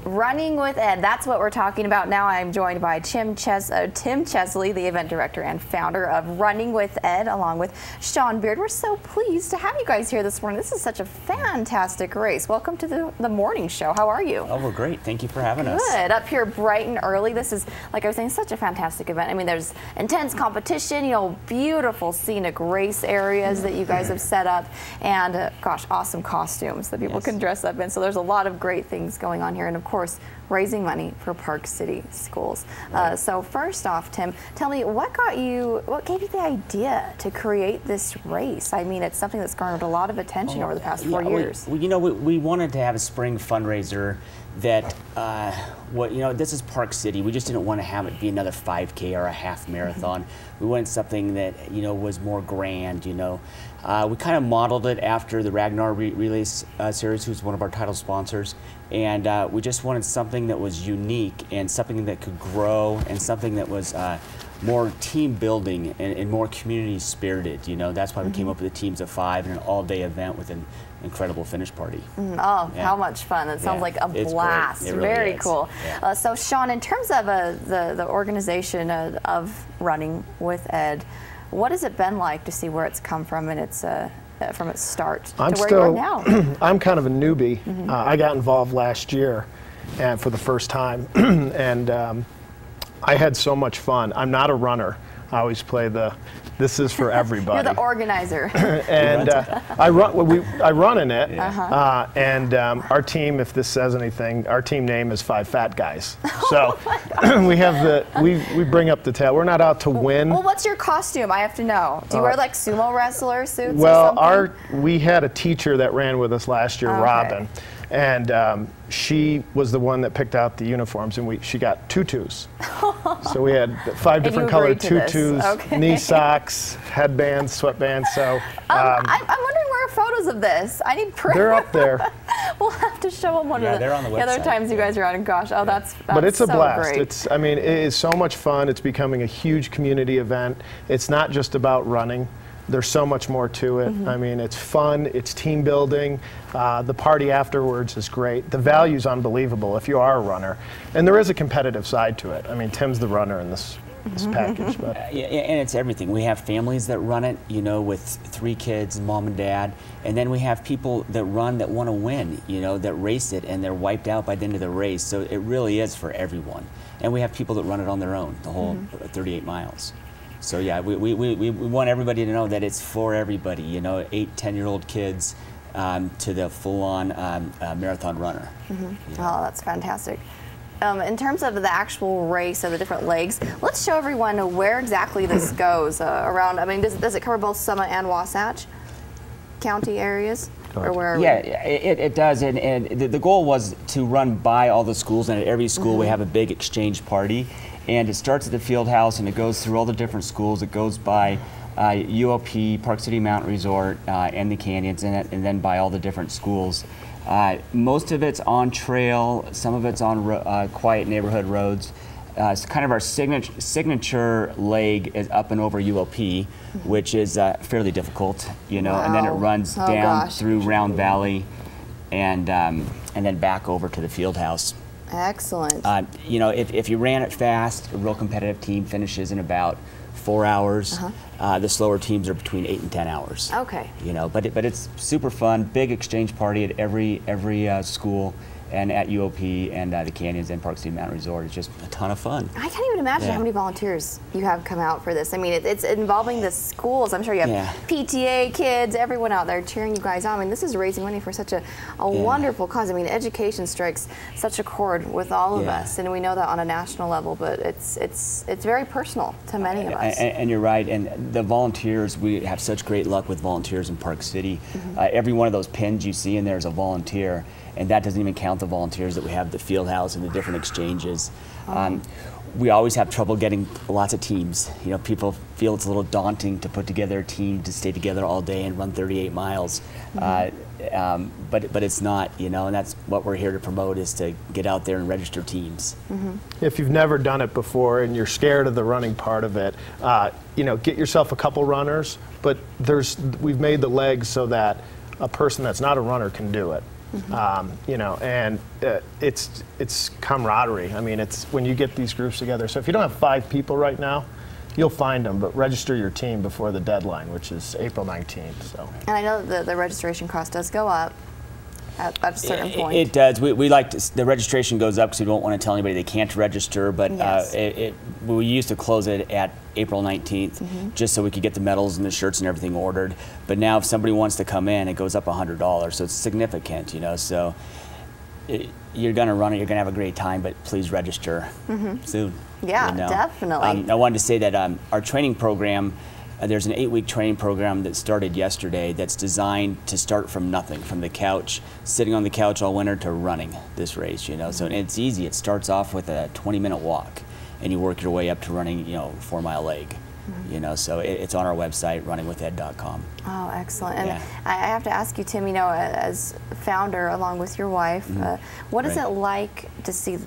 Running with Ed, that's what we're talking about now. I'm joined by Tim Chesley, the event director and founder of Running with Ed, along with Sean Beard. We're so pleased to have you guys here this morning. This is such a fantastic race. Welcome to the morning show. How are you? Oh, we're great. Thank you for having us. Good. Up here bright and early. This is, like I was saying, such a fantastic event. I mean, there's intense competition, you know, beautiful scenic race areas that you guys have set up, and gosh, awesome costumes that people can dress up in. So there's a lot of great things going on here, and of course, raising money for Park City schools. Right. So first off, Tim, tell me, what gave you the idea to create this race? I mean, it's something that's garnered a lot of attention over the past 4 years. You know, we wanted to have a spring fundraiser that, this is Park City. We just didn't want to have it be another 5K or a half marathon. We wanted something that, was more grand, We kind of modeled it after the Ragnar Relay Series, who's one of our title sponsors. And we just wanted something that was unique and something that could grow and something that was more team building and more community spirited. That's why we came up with the teams of 5 and an all-day event with an incredible finish party. How much fun. That sounds like a blast. Really Very cool. Yeah. So Sean, in terms of the organization of Running with Ed, what has it been like to see where it's come from and its from its start to where you are now? I'm kind of a newbie. I got involved last year and for the first time, and I had so much fun. I'm not a runner. I always play this is for everybody. You're the organizer. And I run in it, and our team, if this says anything, our team name is 5 Fat Guys. So we bring up the tail. We're not out to win. Well, what's your costume? I have to know. Do you wear like sumo wrestler suits? Well, or something? We had a teacher that ran with us last year, Robin, and she was the one that picked out the uniforms, and she got tutus. So we had 5 different colored tutus, knee socks, headbands, sweatbands. So I'm wondering where are photos of this? I need proof. They're up there. We'll have to show them one of they're on the other times you guys are on. And gosh, that's but it's a blast. Great. I mean, it is so much fun. It's becoming a huge community event. It's not just about running. There's so much more to it. I mean, it's fun, it's team building, the party afterwards is great. The value's unbelievable if you are a runner. And there is a competitive side to it. I mean, Tim's the runner in this package. But. And it's everything. We have families that run it, with 3 kids, mom and dad. And then we have people that run that want to win, that race it, and they're wiped out by the end of the race. So it really is for everyone. And we have people that run it on their own, the whole 38 miles. So yeah, we want everybody to know that it's for everybody, 8, 10-year-old kids to the full-on marathon runner. Oh, that's fantastic. In terms of the actual race of the different legs, let's show everyone where exactly this goes around. I mean, does it cover both Summit and Wasatch County areas? Or where are we? It does, and the goal was to run by all the schools, and at every school we have a big exchange party. And it starts at the field house and it goes through all the different schools. It goes by UOP, Park City Mountain Resort, and the canyons, and then by all the different schools. Most of it's on trail, some of it's on quiet neighborhood roads. It's kind of our signature leg is up and over UOP, which is fairly difficult, and then it runs down through Round Valley and then back over to the field house. Excellent. If you ran it fast, a real competitive team finishes in about 4 hours. The slower teams are between 8 and 10 hours. Okay. But it's super fun. Big exchange party at every school. And at UOP and the canyons and Park City Mountain Resort. It's just a ton of fun. I can't even imagine how many volunteers you have come out for this. I mean, it's involving the schools. I'm sure you have PTA kids, everyone out there cheering you guys on. I mean, this is raising money for such a wonderful cause. I mean, education strikes such a chord with all of us, and we know that on a national level, but it's very personal to many of us. And you're right, and the volunteers, we have such great luck with volunteers in Park City. Every one of those pins you see in there is a volunteer. And that doesn't even count the volunteers that we have at the field house and the different exchanges. We always have trouble getting lots of teams. People feel it's a little daunting to put together a team to stay together all day and run 38 miles. But it's not, and that's what we're here to promote, is to get out there and register teams. If you've never done it before and you're scared of the running part of it, get yourself a couple runners, but we've made the legs so that a person that's not a runner can do it. You know, and it's camaraderie. I mean, it's when you get these groups together. So if you don't have 5 people right now, you'll find them, but register your team before the deadline, which is April 19th. So. And I know that the registration cost does go up at a certain point. It does. We like to, the registration goes up because we don't want to tell anybody they can't register, but Yes. we used to close it at April 19th just so we could get the medals and the shirts and everything ordered. But now if somebody wants to come in, it goes up $100, so it's significant, you know. So you're going to run it, you're going to have a great time, but please register soon. Yeah, you know. definitely. I wanted to say that our training program, there's an 8-week training program that started yesterday that's designed to start from nothing, from the couch, sitting on the couch all winter to running this race, you know. So it's easy. It starts off with a 20-minute walk, and you work your way up to running, you know, 4-mile leg. You know, so it's on our website, runningwithed.com. Oh, excellent. And Yeah. I have to ask you, Tim, you know, as founder along with your wife, what is it like to see,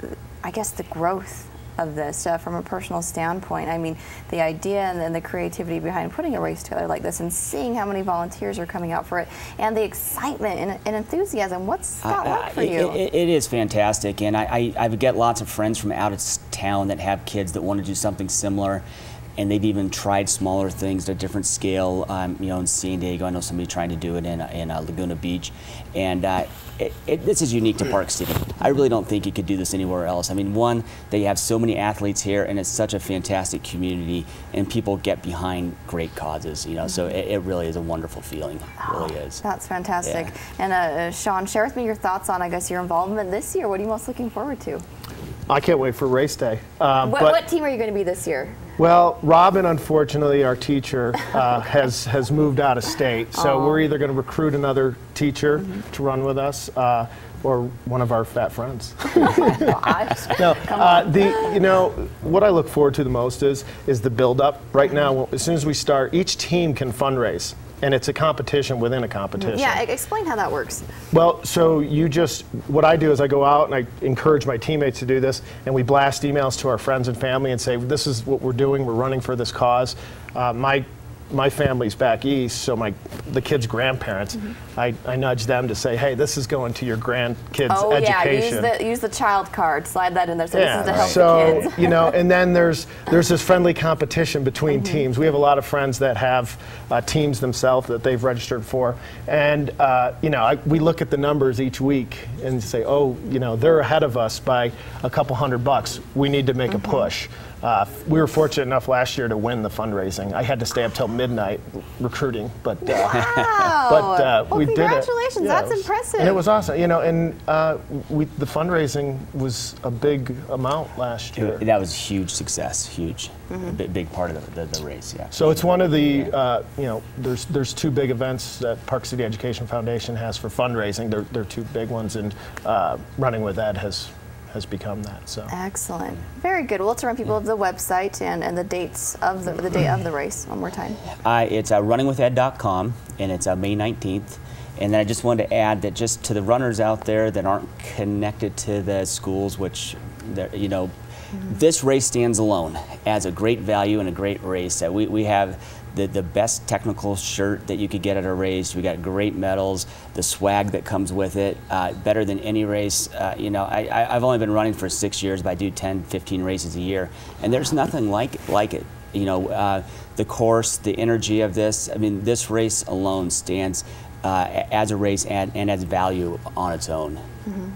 I guess, the growth of this from a personal standpoint? I mean, the idea and then the creativity behind putting a race together like this and seeing how many volunteers are coming out for it and the excitement and enthusiasm. What's that like for you? It is fantastic, and I get lots of friends from out of town that have kids that want to do something similar. And they've even tried smaller things at a different scale. You know, in San Diego, I know somebody trying to do it in Laguna Beach. And this is unique to Park City. I really don't think you could do this anywhere else. I mean, one, they have so many athletes here, and it's such a fantastic community, and people get behind great causes, you know, so it really is a wonderful feeling. It really is. That's fantastic. Yeah. And Sean, share with me your thoughts on, I guess, your involvement this year. What are you most looking forward to? I can't wait for race day. What team are you going to be this year? Well, Robin, unfortunately, our teacher, has moved out of state, so we're either going to recruit another teacher to run with us, or one of our fat friends. No, you know, what I look forward to the most is the build-up. Right now, as soon as we start, each team can fundraise. And it's a competition within a competition. Yeah, explain how that works. Well, so what I do is I go out and I encourage my teammates to do this, and we blast emails to our friends and family and say, this is what we're doing, we're running for this cause. My family's back east, so the kids' grandparents, I nudge them to say, hey, this is going to your grandkids' education. Yeah, use the child card, slide that in there, so this is to help the kids. You know, and then there's this friendly competition between teams. We have a lot of friends that have teams themselves that they've registered for, and you know, we look at the numbers each week and say, oh, you know, they're ahead of us by a couple $100. We need to make a push. We were fortunate enough last year to win the fundraising. I had to stay up till midnight recruiting, but Wow. we did it. Congratulations, that's impressive. And it was awesome, you know. And the fundraising was a big amount last year. That was a huge success, huge, big part of the race. Yeah. So it's one of the you know, there's 2 big events that Park City Education Foundation has for fundraising. They're 2 big ones, and Running with Ed has become that. So excellent, very good. Well, let's remind people of the website and the dates of the day of the race one more time. It's runningwithed.com, and it's May 19th. And then I just wanted to add that just to the runners out there that aren't connected to the schools, which you know, this race stands alone as a great value and a great race. We have the best technical shirt that you could get at a race. We got great medals, the swag that comes with it, better than any race. You know, I've only been running for 6 years, but I do 10, 15 races a year, and there's nothing like it. You know, the course, the energy of this. I mean, this race alone stands as a race and as value on its own.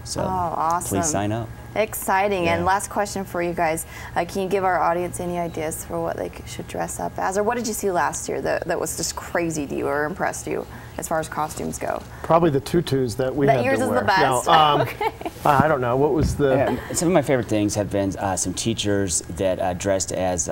So awesome. Please sign up. Exciting. And last question for you guys. Can you give our audience any ideas for what they should dress up as? Or what did you see last year that was just crazy to you or impressed you as far as costumes go? Probably the tutus that we had to wear. Yours is the best? No, okay. I don't know. What was the... Some of my favorite things have been some teachers that dressed as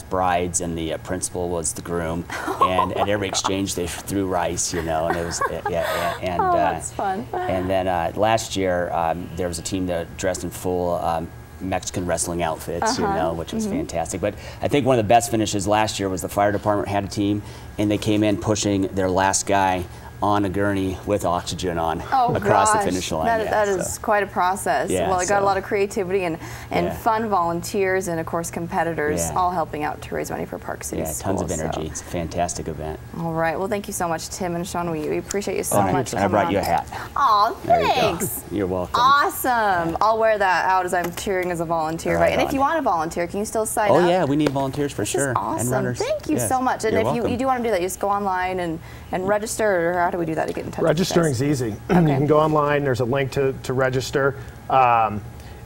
brides, and the principal was the groom. And at every exchange they threw rice, you know, and it was, and that's fun. And then last year there was a team that dressed in full Mexican wrestling outfits, you know, which was fantastic. But I think one of the best finishes last year was the fire department had a team, and they came in pushing their last guy on a gurney with oxygen on Oh, across gosh. the finish line. That is quite a process. Yeah, well, it got a so- lot of creativity and Yeah. fun volunteers and, of course, competitors Yeah. all helping out to raise money for Park City Yeah, Schools. tons of energy. So. It's a fantastic event. All right. Well, thank you so much, Tim and Sean. We appreciate you so All right. much. And I brought you a hat. Oh, There you go. thanks. You're welcome. Awesome. I'll wear that out as I'm cheering as a volunteer. Right And if on. you want to volunteer, can you still sign up? Oh yeah, we need volunteers for This sure. is awesome. And runners. Thank you Yes. so much. And You're if you welcome. do want to do that, you just go online and register, or how do we do that to get in touch Registering's with easy. Okay. You can go online. There's a link to register.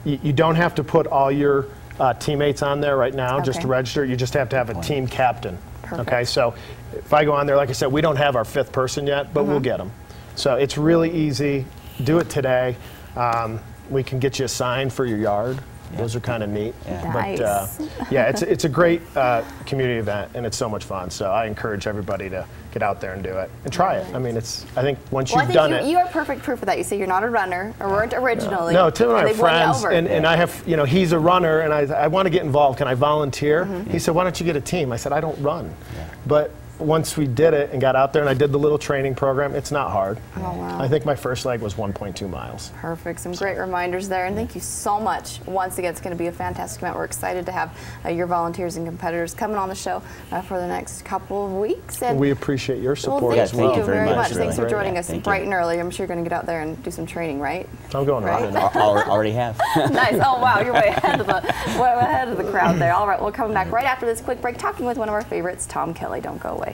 You don't have to put all your teammates on there right now just to Okay. register. You just have to have a team captain. Perfect. Okay, so if I go on there, like I said, we don't have our 5th person yet, but we'll get them. So it's really easy. Do it today. We can get you a sign for your yard. Those are kind of neat. Yeah. But Nice. yeah, it's a great community event, and it's so much fun. So I encourage everybody to get out there and do it and try it. I mean, I think once Well, I you've think done it. you are perfect proof of that. You say you're not a runner, or weren't originally. No, Tim and I are they've won you friends, over. and I have, he's a runner, and I want to get involved. Can I volunteer? He said, why don't you get a team? I said, I don't run. But once we did it and got out there and I did the little training program, it's not hard. Oh, wow. I think my first leg was 1.2 miles. Perfect. Some great reminders there. And thank you so much. Once again, it's going to be a fantastic event. We're excited to have your volunteers and competitors coming on the show for the next couple of weeks. And We appreciate your support well, as thank well. you very much. really. Thanks for joining Yeah, us thank bright you. and early. I'm sure you're going to get out there and do some training, right? I'm going Right? running. Already have. Nice. Oh, wow. You're way ahead of the crowd there. All right. We'll come back right after this quick break talking with one of our favorites, Tom Kelly. Don't go away.